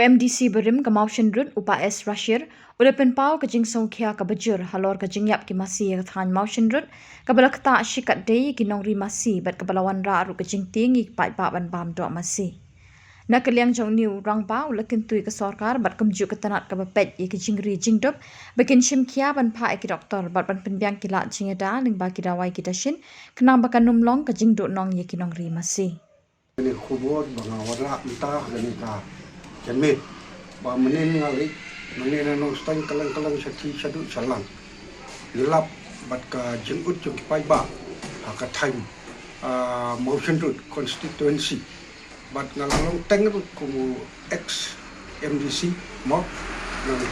UMDC berim ke Mawshynrut UPS Rashir udah penpau ke Sngewkhia ke bejur Halor ke Jingiap ke Masi ke than Mawshynrut ke belakta syikat day ke nongri Masi bat ke balawan ra ru ke jingting ik pai pa ban bam do Masi nak keliang jong niu rang pa ula kentui ke sarkar bat kemju ke tanat ke bepet ke jingri jingdop bikin Sngewkhia ban pa ke doktor bat ban penbiang kila jingeda ning ba ki dawai ki dashin kenang bakan numlong ke jingdo nong ye ki nongri Masi ini kubur bangawala entah gani ka jamit ba menin ngali menin no stain kalang saki sadu salang dilap bat ka jengut jung pai ba ka thai Mawshynrut constituency bat ngalalong teng ku ex MDC mo nang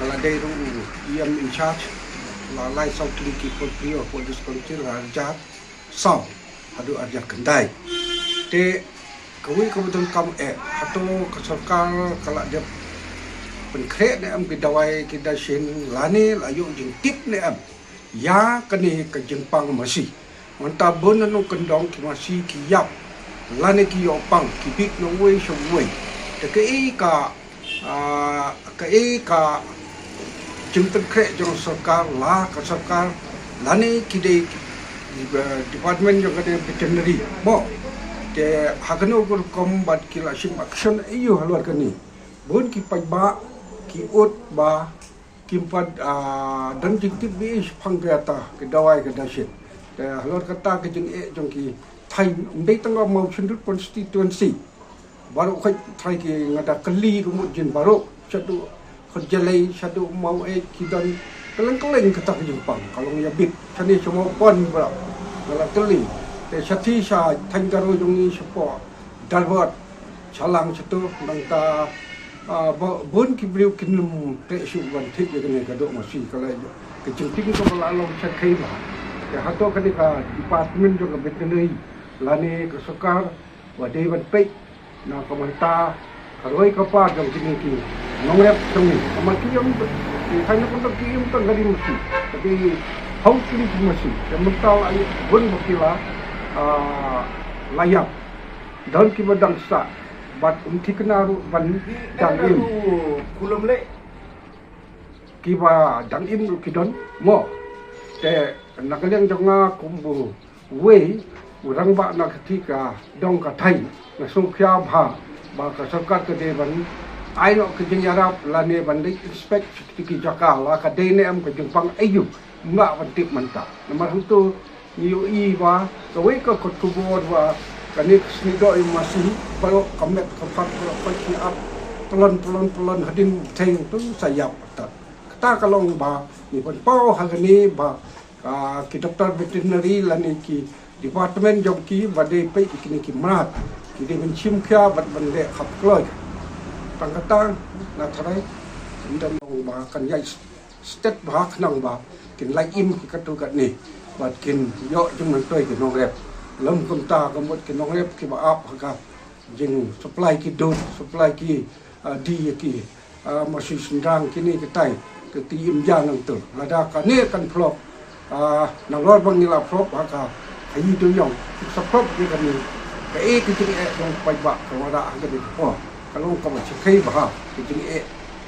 kala dei ru in charge la lai sau kliki por prio for this country raja sau adu arja kendai te kawi kebetulan kam atau keserkar kalau dia penkrek ne am bidawai kita shin lani layu jing tip ne am ya kani ke jengpang Masi manta bon anu kendong ki Masi ki yap lani ki yopang ki big no way so way te ke ka jeng penkrek jong serkar la ke serkar lani ki de department jong ke veterinary mo ke hagano gor combat kila sim action ayu halor kani bon ki pajba ki ot ba kimpat dan jingtip bi phanggata ke dawai ke dasit te halor kata ke jing jong ki thai ndai tanga Mawshynrut constituency baru khai thai ki ngada kali rumut jin baru satu kerjalai satu mau ki dan keleng kata ke Jepang kalau ya bit sani semua pon bra ngala kali te sati sa tanggaru jungi sepo dalbot salang satu nangta bon ki briu kinum te su ban thik ye ne gadok Masi kala ke jingting ko lalong sakai ba ke hato kani ka department jo ke veterinary lani ke sekar wadai ban pe na komanta karoi ka pa jong kini ki nongrep tumi amaki yom ki khana ko ki yom tan gari Masi tapi hopefully Masi kemental ai bon bakila layak dan kita dangsa bat kenaru ban dangim kulum le kiba dangim kidon mo te nakaliang jonga kumbu we urang ba na ketika dong ka thai na Sngewkhia ba ka sarkar ke de ban ai no ke jingarap lane ban de expect ki jaka la ka de ne am ke jungpang ayu nga ban tip manta nomor hantu niu ba kawai ka kutubor wa kanik snido Masi baru kamet kapat ko up pelon hadin teng tu sayap kata kalau ba ni pun pau hagani ba ki doktor veterinary lani ki department job ki bade pe kini ki mat ki de Sngewkhia bat bande khap kloi tangkata na tharai indan ba kan yai state ba khnang ba kin lai im ki katu kat ni bat kin yo jung man toy ke nongrep lam kum ta kamot ke nongrep ki ba ap ka jing supply ki dot supply ki di ki Masi sindang kini ke tai ke ti im jang nang tu lada ka ne kan flop nang lor bang ni la flop ka ai tu yong support ni kan ni ke ki jing dong pai ba ka wada ka ni ko kalau ka ma chikai ba ki jing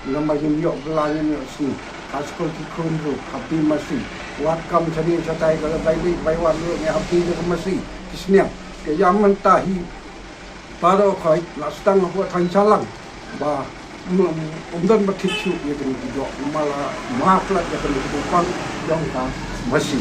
nama jing yo belanya ni sini askol ki kundu happy Masi wat kam sani satai kalau bai wan lu ni happy ke Masi kisnya ke yaman tahi paro kai lastang ho than salang ba umdan bathichu ye ni do mala maklat ya kan ku pang yang ka Masi